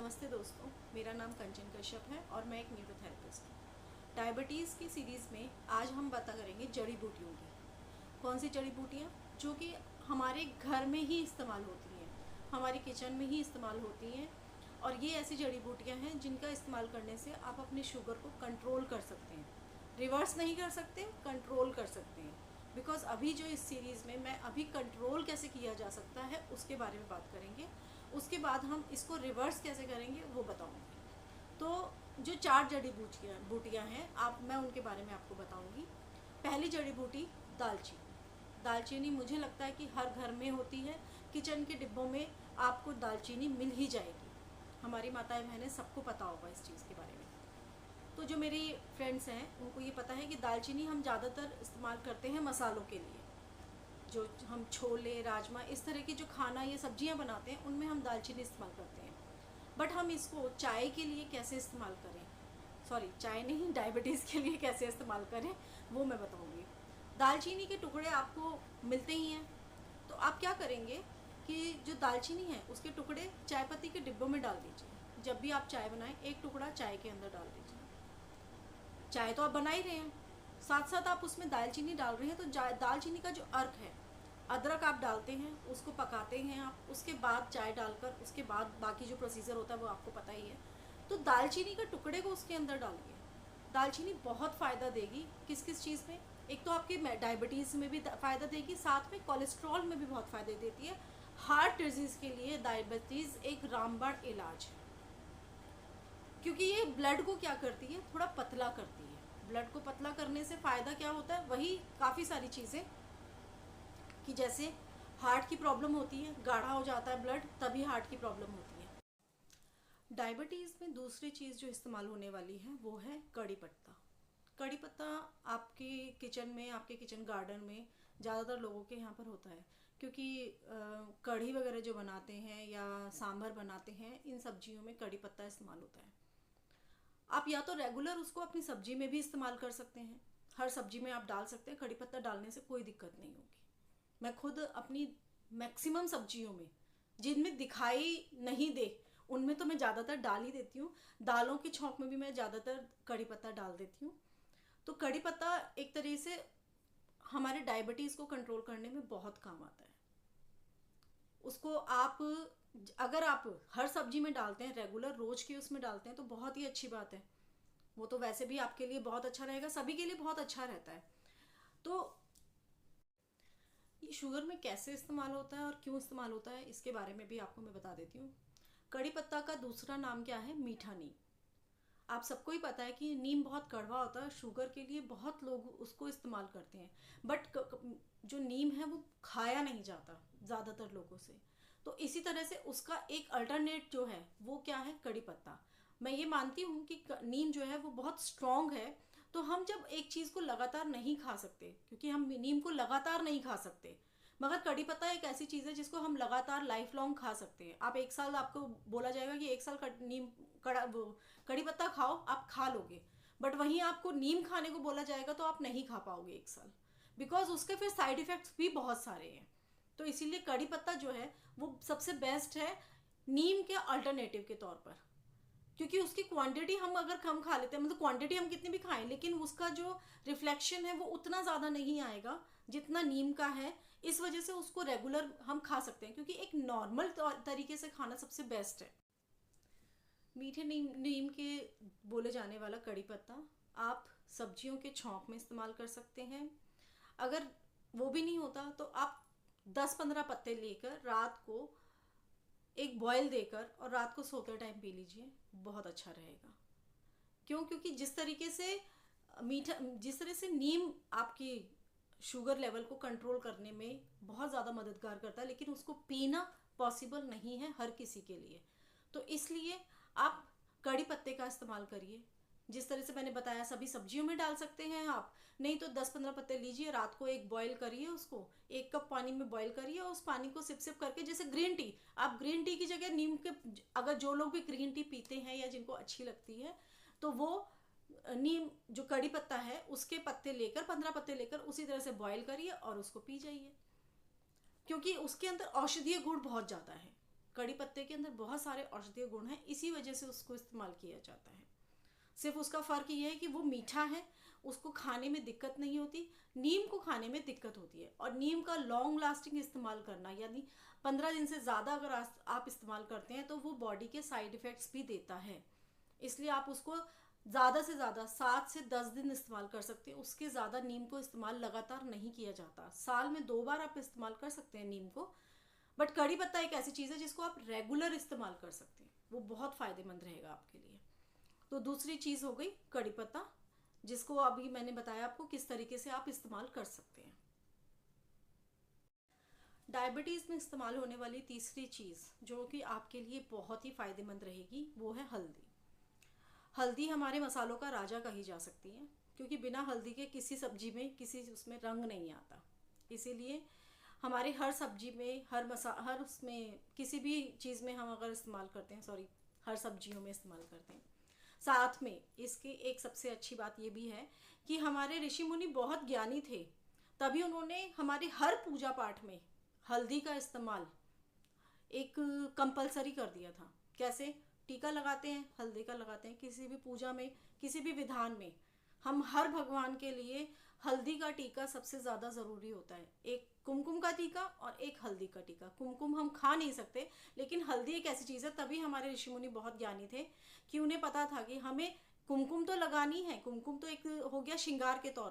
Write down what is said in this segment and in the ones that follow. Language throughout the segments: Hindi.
नमस्ते दोस्तों, मेरा नाम कंचन कश्यप है और मैं एक न्यूरोथेरेपिस्ट हूँ। डायबिटीज़ की सीरीज़ में आज हम बात करेंगे जड़ी बूटियों की। कौन सी जड़ी बूटियाँ जो कि हमारे घर में ही इस्तेमाल होती हैं, हमारी किचन में ही इस्तेमाल होती हैं। और ये ऐसी जड़ी बूटियाँ हैं जिनका इस्तेमाल करने से आप अपने शुगर को कंट्रोल कर सकते हैं। रिवर्स नहीं कर सकते, कंट्रोल कर सकते हैं। बिकॉज अभी जो इस सीरीज़ में मैं अभी कंट्रोल कैसे किया जा सकता है उसके बारे में बात करेंगे। उसके बाद हम इसको रिवर्स कैसे करेंगे वो बताऊंगी। तो जो 4 जड़ी बूटियाँ हैं, मैं उनके बारे में आपको बताऊंगी। पहली जड़ी बूटी दालचीनी। दालचीनी मुझे लगता है कि हर घर में होती है। किचन के डिब्बों में आपको दालचीनी मिल ही जाएगी। हमारी माताएं बहनें सबको पता होगा इस चीज़ के बारे में। तो जो मेरी फ्रेंड्स हैं उनको ये पता है कि दालचीनी हम ज़्यादातर इस्तेमाल करते हैं मसालों के लिए। जो हम छोले, राजमा, इस तरह की जो खाना या सब्जियां बनाते हैं उनमें हम दालचीनी इस्तेमाल करते हैं। बट हम इसको चाय के लिए कैसे इस्तेमाल करें, सॉरी चाय नहीं, डायबिटीज़ के लिए कैसे इस्तेमाल करें वो मैं बताऊंगी। दालचीनी के टुकड़े आपको मिलते ही हैं। तो आप क्या करेंगे कि जो दालचीनी है उसके टुकड़े चाय पत्ती के डिब्बों में डाल दीजिए। जब भी आप चाय बनाएं एक टुकड़ा चाय के अंदर डाल दीजिए। चाय तो आप बना ही रहे हैं, साथ साथ आप उसमें दालचीनी डाल रहे हैं, तो दालचीनी का जो अर्क है, अदरक आप डालते हैं, उसको पकाते हैं आप, उसके बाद चाय डालकर उसके बाद बाकी जो प्रोसीजर होता है वो आपको पता ही है। तो दालचीनी के टुकड़े को उसके अंदर डालिए। दालचीनी बहुत फ़ायदा देगी किस किस चीज़ में। एक तो आपकी डायबिटीज़ में भी फ़ायदा देगी, साथ में कोलेस्ट्रॉल में भी बहुत फ़ायदे देती है। हार्ट डिजीज़ के लिए डायबिटीज़ एक रामबाण इलाज है, क्योंकि ये ब्लड को क्या करती है, थोड़ा पतला करती है। ब्लड को पतला करने से फ़ायदा क्या होता है, वही काफ़ी सारी चीज़ें कि जैसे हार्ट की प्रॉब्लम होती है, गाढ़ा हो जाता है ब्लड, तभी हार्ट की प्रॉब्लम होती है। डायबिटीज़ में दूसरी चीज़ जो इस्तेमाल होने वाली है वो है कड़ी पत्ता। कड़ी पत्ता आपके किचन में, आपके किचन गार्डन में ज़्यादातर लोगों के यहाँ पर होता है, क्योंकि कढ़ी वगैरह जो बनाते हैं या सांभर बनाते हैं, इन सब्जियों में कड़ी पत्ता इस्तेमाल होता है। आप या तो रेगुलर उसको अपनी सब्जी में भी इस्तेमाल कर सकते हैं, हर सब्जी में आप डाल सकते हैं। कड़ी पत्ता डालने से कोई दिक्कत नहीं होगी। मैं खुद अपनी मैक्सिमम सब्जियों में, जिनमें दिखाई नहीं दे उनमें तो मैं ज़्यादातर डाल ही देती हूँ। दालों की छौंक में भी मैं ज़्यादातर कड़ी पत्ता डाल देती हूँ। तो कड़ी पत्ता एक तरीके से हमारे डायबिटीज़ को कंट्रोल करने में बहुत काम आता है। उसको आप, अगर आप हर सब्जी में डालते हैं, रेगुलर रोज के उसमें डालते हैं, तो बहुत ही अच्छी बात है। वो तो वैसे भी आपके लिए बहुत अच्छा रहेगा, सभी के लिए बहुत अच्छा रहता है। तो ये शुगर में कैसे इस्तेमाल होता है और क्यों इस्तेमाल होता है इसके बारे में भी आपको मैं बता देती हूँ। कड़ी पत्ता का दूसरा नाम क्या है, मीठा नीम। आप सबको ही पता है कि नीम बहुत कड़वा होता है, शुगर के लिए बहुत लोग उसको इस्तेमाल करते हैं। बट जो नीम है वो खाया नहीं जाता ज़्यादातर लोगों से। तो इसी तरह से उसका एक अल्टरनेट जो है वो क्या है, कड़ी पत्ता। मैं ये मानती हूँ कि नीम जो है वो बहुत स्ट्रॉन्ग है। तो हम जब एक चीज़ को लगातार नहीं खा सकते, क्योंकि हम नीम को लगातार नहीं खा सकते, मगर कड़ी पत्ता एक ऐसी चीज़ है जिसको हम लगातार लाइफ लॉन्ग खा सकते हैं। आप एक साल, आपको बोला जाएगा कि एक साल नीम कड़ी पत्ता खाओ, आप खा लोगे। बट वहीं आपको नीम खाने को बोला जाएगा तो आप नहीं खा पाओगे एक साल, बिकॉज उसके फिर साइड इफेक्ट्स भी बहुत सारे हैं। तो इसीलिए कड़ी पत्ता जो है वो सबसे बेस्ट है नीम के अल्टरनेटिव के तौर पर, क्योंकि उसकी क्वांटिटी हम अगर कम खा लेते हैं, मतलब क्वांटिटी हम कितनी भी खाएं, लेकिन उसका जो रिफ्लेक्शन है वो उतना ज़्यादा नहीं आएगा जितना नीम का है। इस वजह से उसको रेगुलर हम खा सकते हैं, क्योंकि एक नॉर्मल तरीके से खाना सबसे बेस्ट है। मीठे नीम के बोले जाने वाला कड़ी पत्ता आप सब्जियों के छौंक में इस्तेमाल कर सकते हैं। अगर वो भी नहीं होता तो आप 10-15 पत्ते लेकर रात को एक बॉयल देकर और रात को सोते टाइम पी लीजिए, बहुत अच्छा रहेगा। क्यों? क्योंकि जिस तरह से नीम आपकी शुगर लेवल को कंट्रोल करने में बहुत ज़्यादा मददगार करता है, लेकिन उसको पीना पॉसिबल नहीं है हर किसी के लिए। तो इसलिए आप कड़ी पत्ते का इस्तेमाल करिए। जिस तरह से मैंने बताया सभी सब्जियों में डाल सकते हैं आप, नहीं तो 10-15 पत्ते लीजिए, रात को एक बॉईल करिए, उसको 1 कप पानी में बॉईल करिए और उस पानी को सिप सिप करके, जैसे ग्रीन टी, आप ग्रीन टी की जगह नीम के, अगर जो लोग भी ग्रीन टी पीते हैं या जिनको अच्छी लगती है, तो वो नीम जो कड़ी पत्ता है उसके पत्ते लेकर, 15 पत्ते लेकर उसी तरह से बॉईल करिए और उसको पी जाइए, क्योंकि उसके अंदर औषधीय गुण बहुत ज़्यादा है कड़ी पत्ते के अंदर बहुत सारे औषधीय गुण हैं, इसी वजह से उसको इस्तेमाल किया जाता है। सिर्फ उसका फ़र्क ये है कि वो मीठा है, उसको खाने में दिक्कत नहीं होती। नीम को खाने में दिक्कत होती है, और नीम का लॉन्ग लास्टिंग इस्तेमाल करना, यानी 15 दिन से ज़्यादा अगर आप इस्तेमाल करते हैं तो वो बॉडी के साइड इफ़ेक्ट्स भी देता है। इसलिए आप उसको ज़्यादा से ज़्यादा 7 से 10 दिन इस्तेमाल कर सकते हैं। उसके ज़्यादा नीम को इस्तेमाल लगातार नहीं किया जाता। साल में 2 बार आप इस्तेमाल कर सकते हैं नीम को। बट कड़ी पत्ता एक ऐसी चीज़ है जिसको आप रेगुलर इस्तेमाल कर सकते हैं, वो बहुत फ़ायदेमंद रहेगा आपके लिए। तो दूसरी चीज़ हो गई कड़ी पत्ता, जिसको अभी मैंने बताया आपको किस तरीके से आप इस्तेमाल कर सकते हैं। डायबिटीज़ में इस्तेमाल होने वाली तीसरी चीज़ जो कि आपके लिए बहुत ही फ़ायदेमंद रहेगी वो है हल्दी। हल्दी हमारे मसालों का राजा कही जा सकती है, क्योंकि बिना हल्दी के किसी सब्जी में किसी उसमें रंग नहीं आता। इसीलिए हमारे हर सब्जी में, हर उसमें, किसी भी चीज़ में हम अगर इस्तेमाल करते हैं, हर सब्जियों में इस्तेमाल करते हैं। साथ में इसकी एक सबसे अच्छी बात ये भी है कि हमारे ऋषि मुनि बहुत ज्ञानी थे, तभी उन्होंने हमारे हर पूजा पाठ में हल्दी का इस्तेमाल एक कंपलसरी कर दिया था। कैसे? टीका लगाते हैं, हल्दी का लगाते हैं, किसी भी पूजा में, किसी भी विधान में हम हर भगवान के लिए हल्दी का टीका सबसे ज़्यादा ज़रूरी होता है। एक कुमकुम का टीका और एक हल्दी का टीका। कुमकुम हम खा नहीं सकते, लेकिन हल्दी एक ऐसी चीज़ है, तभी हमारे ऋषि मुनि बहुत ज्ञानी थे कि उन्हें पता था कि हमें कुमकुम तो लगानी है। कुमकुम तो एक हो गया श्रृंगार के तौर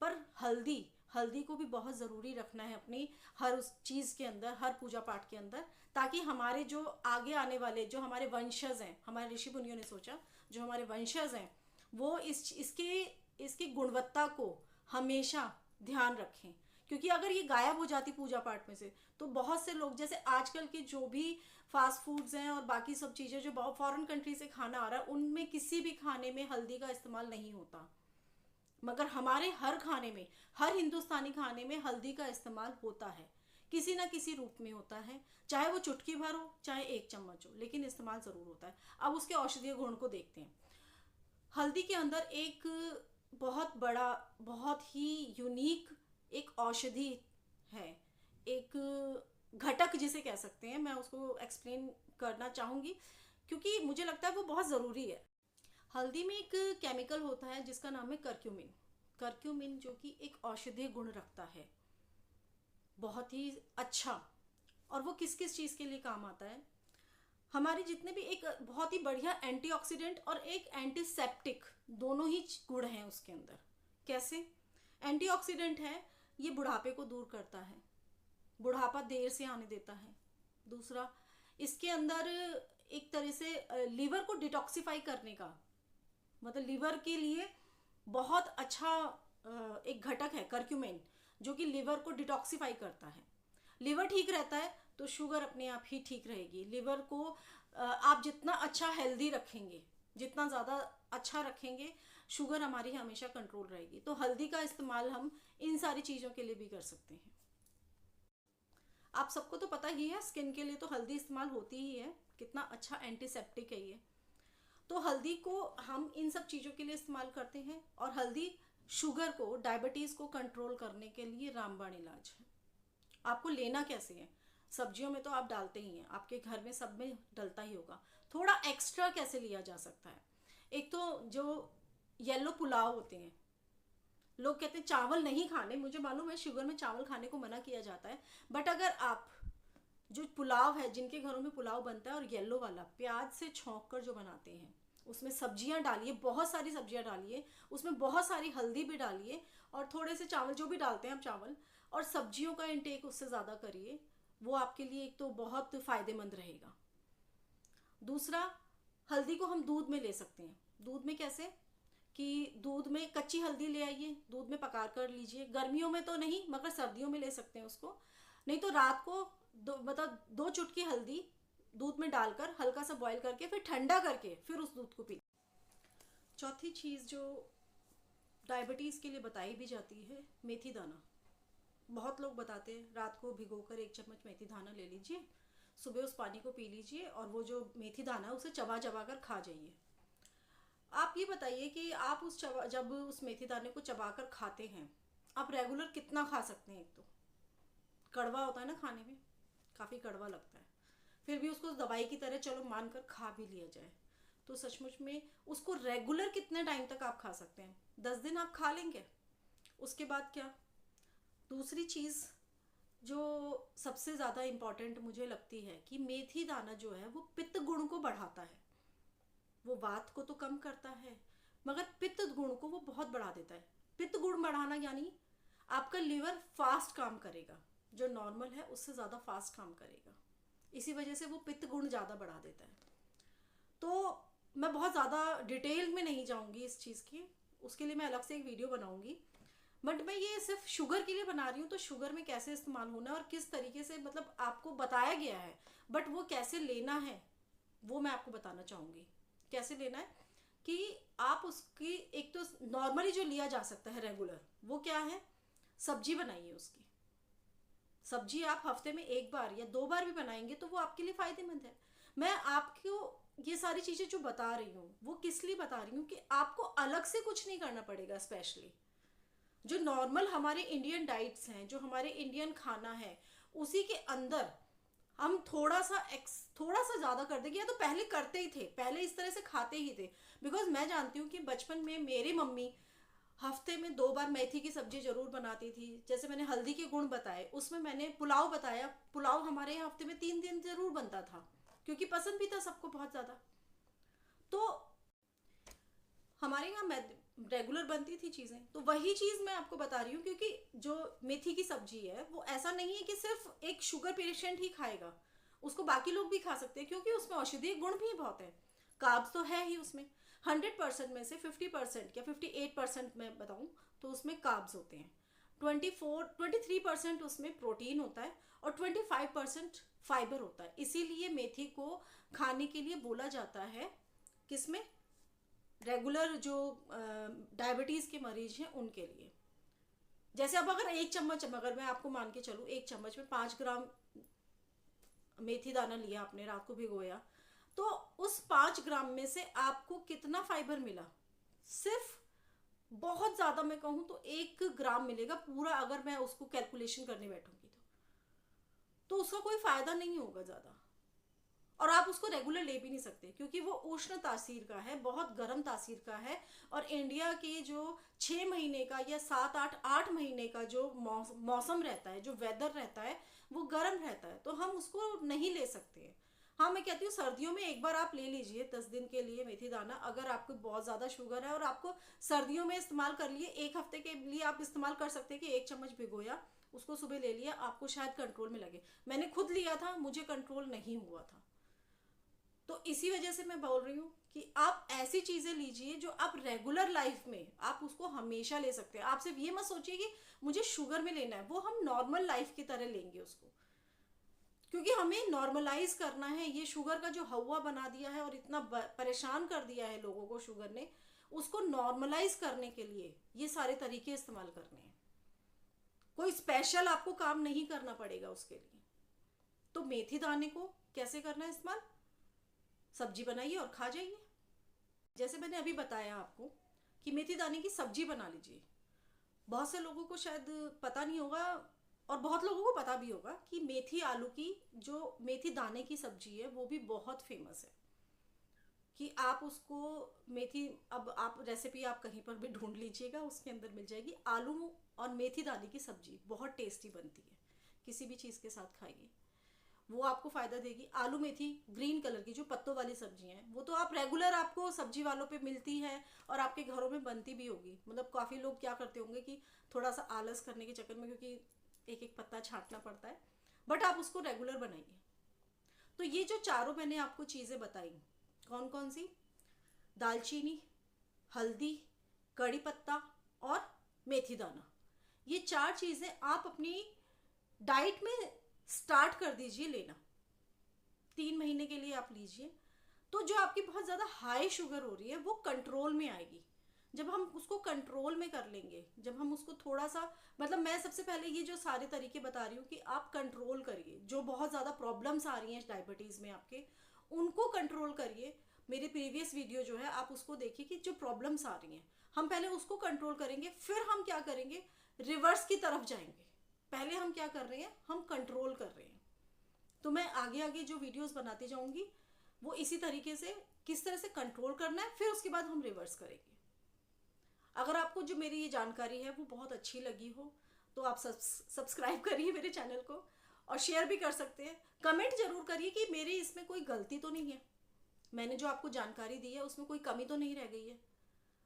पर हल्दी, हल्दी को भी बहुत ज़रूरी रखना है अपनी हर उस चीज़ के अंदर, हर पूजा पाठ के अंदर, ताकि हमारे जो आगे आने वाले, जो हमारे वंशज हैं, हमारे ऋषि मुनियों ने सोचा जो हमारे वंशज हैं वो इसकी गुणवत्ता को हमेशा ध्यान रखें। क्योंकि अगर ये गायब हो जाती पूजा पाठ में से, तो बहुत से लोग, जैसे आजकल के जो भी फास्ट फूड्स हैं और बाकी सब चीज़ें जो बहुत फॉरेन कंट्री से खाना आ रहा है, उनमें किसी भी खाने में हल्दी का इस्तेमाल नहीं होता। मगर हमारे हर खाने में, हर हिंदुस्तानी खाने में हल्दी का इस्तेमाल होता है, किसी ना किसी रूप में होता है। चाहे वो चुटकी भर हो, चाहे 1 चम्मच हो, लेकिन इस्तेमाल ज़रूर होता है। अब उसके औषधीय गुण को देखते हैं। हल्दी के अंदर एक बहुत बड़ा, बहुत ही यूनिक एक औषधि है, एक घटक जिसे कह सकते हैं। मैं उसको एक्सप्लेन करना चाहूँगी क्योंकि मुझे लगता है वो बहुत ज़रूरी है। हल्दी में एक केमिकल होता है जिसका नाम है करक्यूमिन। करक्यूमिन जो कि एक औषधीय गुण रखता है, बहुत ही अच्छा। और वो किस किस चीज़ के लिए काम आता है? हमारे जितने भी, एक बहुत ही बढ़िया एंटीऑक्सीडेंट और एक एंटीसेप्टिक, दोनों ही गुण हैं उसके अंदर। कैसे? एंटीऑक्सीडेंट है, ये बुढ़ापे को दूर करता है, बुढ़ापा देर से आने देता है। दूसरा, इसके अंदर एक तरह से लीवर को डिटॉक्सिफाई करने का, मतलब लीवर के लिए बहुत अच्छा एक घटक है करक्यूमिन, जो कि लीवर को डिटॉक्सिफाई करता है। लीवर ठीक रहता है तो शुगर अपने आप ही ठीक रहेगी। लिवर को आप जितना अच्छा हेल्दी रखेंगे, जितना ज़्यादा अच्छा रखेंगे, शुगर हमारी हमेशा कंट्रोल रहेगी। तो हल्दी का इस्तेमाल हम इन सारी चीज़ों के लिए भी कर सकते हैं। आप सबको तो पता ही है, स्किन के लिए तो हल्दी इस्तेमाल होती ही है, कितना अच्छा एंटीसेप्टिक है ये। तो हल्दी को हम इन सब चीज़ों के लिए इस्तेमाल करते हैं। और हल्दी शुगर को, डायबिटीज़ को कंट्रोल करने के लिए रामबाण इलाज है। आपको लेना कैसे है? सब्जियों में तो आप डालते ही हैं, आपके घर में सब में डलता ही होगा। थोड़ा एक्स्ट्रा कैसे लिया जा सकता है? एक तो जो येलो पुलाव होते हैं, लोग कहते हैं चावल नहीं खाने, मुझे मालूम है शुगर में चावल खाने को मना किया जाता है, बट अगर आप जो पुलाव है, जिनके घरों में पुलाव बनता है और येलो वाला प्याज से छौंक कर जो बनाते हैं, उसमें सब्जियां डालिए, बहुत सारी सब्जियां डालिए, उसमें बहुत सारी हल्दी भी डालिए, और थोड़े से चावल, जो भी डालते हैं आप चावल, और सब्जियों का इंटेक उससे ज़्यादा करिए। वो आपके लिए एक तो बहुत फ़ायदेमंद रहेगा। दूसरा, हल्दी को हम दूध में ले सकते हैं। दूध में कैसे? कि दूध में कच्ची हल्दी ले आइए, दूध में पका कर लीजिए। गर्मियों में तो नहीं, मगर सर्दियों में ले सकते हैं उसको। नहीं तो रात को मतलब 2 चुटकी हल्दी दूध में डालकर हल्का सा बॉईल करके फिर ठंडा करके फिर उस दूध को पी। चौथी चीज़ जो डायबिटीज़ के लिए बताई भी जाती है, मेथी दाना। बहुत लोग बताते हैं रात को भिगोकर 1 चम्मच मेथी दाना ले लीजिए, सुबह उस पानी को पी लीजिए, और वो जो मेथी दाना है उसे चबा चबा कर खा जाइए। आप ये बताइए कि आप जब उस मेथी दाने को चबाकर खाते हैं, आप रेगुलर कितना खा सकते हैं? एक तो कड़वा होता है ना खाने में, काफ़ी कड़वा लगता है। फिर भी उसको दवाई की तरह चलो मानकर खा भी लिया जाए, तो सचमुच में उसको रेगुलर कितने टाइम तक आप खा सकते हैं? 10 दिन आप खा लेंगे, उसके बाद क्या? दूसरी चीज़ जो सबसे ज़्यादा इम्पॉर्टेंट मुझे लगती है कि मेथी दाना जो है वो पित्त गुण को बढ़ाता है। वो वात को तो कम करता है मगर पित्त गुण को वो बहुत बढ़ा देता है। पित्त गुण बढ़ाना यानी आपका लिवर फास्ट काम करेगा, जो नॉर्मल है उससे ज़्यादा फास्ट काम करेगा, इसी वजह से वो पित्त गुण ज़्यादा बढ़ा देता है। तो मैं बहुत ज़्यादा डिटेल में नहीं जाऊंगी इस चीज़ की, उसके लिए मैं अलग से एक वीडियो बनाऊंगी। बट मैं ये सिर्फ शुगर के लिए बना रही हूँ, तो शुगर में कैसे इस्तेमाल होना है और किस तरीके से मतलब आपको बताया गया है, बट वो कैसे लेना है वो मैं आपको बताना चाहूँगी। कैसे लेना है कि आप उसकी एक तो नॉर्मली जो लिया जा सकता है रेगुलर, वो क्या है? सब्जी बनाइए उसकी। सब्जी आप हफ्ते में 1 बार या 2 बार भी बनाएंगे तो वो आपके लिए फायदेमंद है। मैं आपको ये सारी चीजें जो बता रही हूँ वो किस लिए बता रही हूँ कि आपको अलग से कुछ नहीं करना पड़ेगा। स्पेशली जो नॉर्मल हमारे इंडियन डाइट्स हैं, जो हमारे इंडियन खाना है, उसी के अंदर हम थोड़ा सा ज्यादा कर देंगे, या तो पहले करते ही थे, पहले इस तरह से खाते ही थे। बिकॉज मैं जानती हूँ कि बचपन में मेरी मम्मी हफ्ते में 2 बार मेथी की सब्जी जरूर बनाती थी। जैसे मैंने हल्दी के गुण बताए, उसमें मैंने पुलाव बताया, पुलाव हमारे यहाँ हफ्ते में 3 दिन जरूर बनता था, क्योंकि पसंद भी था सबको बहुत ज्यादा। तो हमारे यहाँ रेगुलर बनती थी चीजें, तो वही चीज मैं आपको बता रही हूँ। क्योंकि जो मेथी की सब्जी है वो ऐसा नहीं है कि सिर्फ एक शुगर पेशेंट ही खाएगा, उसको बाकी लोग भी खा सकते हैं, क्योंकि उसमें औषधीय गुण भी बहुत है। कार्ब्स तो है ही उसमें, 100% में से 50% या 58% मैं बताऊं तो उसमें कार्ब्स होते हैं। 23% उसमें प्रोटीन होता है और 25% फाइबर होता है। इसीलिए मेथी को खाने के लिए बोला जाता है किसमें? रेगुलर जो डायबिटीज के मरीज हैं उनके लिए। जैसे अब अगर 1 चम्मच, अगर मैं आपको मान के चलूँ 1 चम्मच में 5 ग्राम मेथी दाना लिया आपने, रात को भिगोया, तो उस 5 ग्राम में से आपको कितना फाइबर मिला? सिर्फ बहुत ज्यादा मैं कहूं तो 1 ग्राम मिलेगा पूरा, अगर मैं उसको कैलकुलेशन करने बैठूंगी तो उसका कोई फायदा नहीं होगा ज्यादा। और आप उसको रेगुलर ले भी नहीं सकते, क्योंकि वो उष्ण तासीर का है, बहुत गर्म तासीर का है। और इंडिया के जो 6 महीने का या 7 8 8 महीने का जो मौसम रहता है, जो वेदर रहता है, वो गर्म रहता है, तो हम उसको नहीं ले सकते हैं। हाँ, मैं कहती हूँ सर्दियों में 1 बार आप ले लीजिए 10 दिन के लिए मेथी दाना, अगर आपको बहुत ज़्यादा शुगर है और आपको सर्दियों में इस्तेमाल कर लिए, 1 हफ्ते के लिए आप इस्तेमाल कर सकते हैं कि 1 चम्मच भिगोया, उसको सुबह ले लिया, आपको शायद कंट्रोल में लगे। मैंने खुद लिया था, मुझे कंट्रोल नहीं हुआ था। तो इसी वजह से मैं बोल रही हूँ कि आप ऐसी चीजें लीजिए जो आप रेगुलर लाइफ में आप उसको हमेशा ले सकते हैं। आप सिर्फ ये मत सोचिए कि मुझे शुगर में लेना है, वो हम नॉर्मल लाइफ की तरह लेंगे उसको, क्योंकि हमें नॉर्मलाइज करना है। ये शुगर का जो हवा बना दिया है और इतना परेशान कर दिया है लोगों को शुगर ने, उसको नॉर्मलाइज करने के लिए ये सारे तरीके इस्तेमाल करने हैं। कोई स्पेशल आपको काम नहीं करना पड़ेगा उसके लिए। तो मेथी दाने को कैसे करना है इस्तेमाल? सब्जी बनाइए और खा जाइए। जैसे मैंने अभी बताया आपको कि मेथी दाने की सब्जी बना लीजिए। बहुत से लोगों को शायद पता नहीं होगा, और बहुत लोगों को पता भी होगा कि मेथी आलू की जो मेथी दाने की सब्जी है वो भी बहुत फेमस है। कि आप उसको मेथी, अब आप रेसिपी आप कहीं पर भी ढूंढ लीजिएगा, उसके अंदर मिल जाएगी। आलू और मेथी दाने की सब्जी बहुत टेस्टी बनती है, किसी भी चीज़ के साथ खाइए, वो आपको फायदा देगी। आलू मेथी ग्रीन कलर की जो पत्तों वाली सब्जी हैं, वो तो आप रेगुलर आपको सब्जी वालों पे मिलती है और आपके घरों में बनती भी होगी। मतलब काफ़ी लोग क्या करते होंगे कि थोड़ा सा आलस करने के चक्कर में, क्योंकि एक एक पत्ता छांटना पड़ता है, बट आप उसको रेगुलर बनाइए। तो ये जो चारों मैंने आपको चीज़ें बताई, कौन कौन सी? दालचीनी, हल्दी, कड़ी पत्ता और मेथी दाना, ये 4 चीज़ें आप अपनी डाइट में स्टार्ट कर दीजिए लेना। 3 महीने के लिए आप लीजिए, तो जो आपकी बहुत ज़्यादा हाई शुगर हो रही है वो कंट्रोल में आएगी। जब हम उसको कंट्रोल में कर लेंगे, जब हम उसको थोड़ा सा, मतलब मैं सबसे पहले ये जो सारे तरीके बता रही हूँ कि आप कंट्रोल करिए, जो बहुत ज़्यादा प्रॉब्लम्स आ रही हैं डायबिटीज़ में आपके, उनको कंट्रोल करिए। मेरे प्रीवियस वीडियो जो है आप उसको देखिए कि जो प्रॉब्लम्स आ रही हैं, हम पहले उसको कंट्रोल करेंगे, फिर हम क्या करेंगे, रिवर्स की तरफ जाएंगे। पहले हम क्या कर रहे हैं, हम कंट्रोल कर रहे हैं। तो मैं आगे आगे जो वीडियोस बनाती जाऊंगी वो इसी तरीके से, किस तरह से कंट्रोल करना है, फिर उसके बाद हम रिवर्स करेंगे। अगर आपको जो मेरी ये जानकारी है वो बहुत अच्छी लगी हो तो आप सब्सक्राइब करिए मेरे चैनल को, और शेयर भी कर सकते हैं। कमेंट जरूर करिए कि मेरी इसमें कोई गलती तो नहीं है, मैंने जो आपको जानकारी दी है उसमें कोई कमी तो नहीं रह गई है,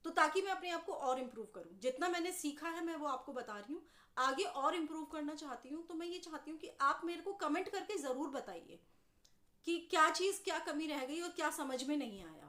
तो ताकि मैं अपने आप को और इम्प्रूव करूं। जितना मैंने सीखा है मैं वो आपको बता रही हूँ, आगे और इम्प्रूव करना चाहती हूँ। तो मैं ये चाहती हूँ कि आप मेरे को कमेंट करके ज़रूर बताइए कि क्या चीज़, क्या कमी रह गई और क्या समझ में नहीं आया।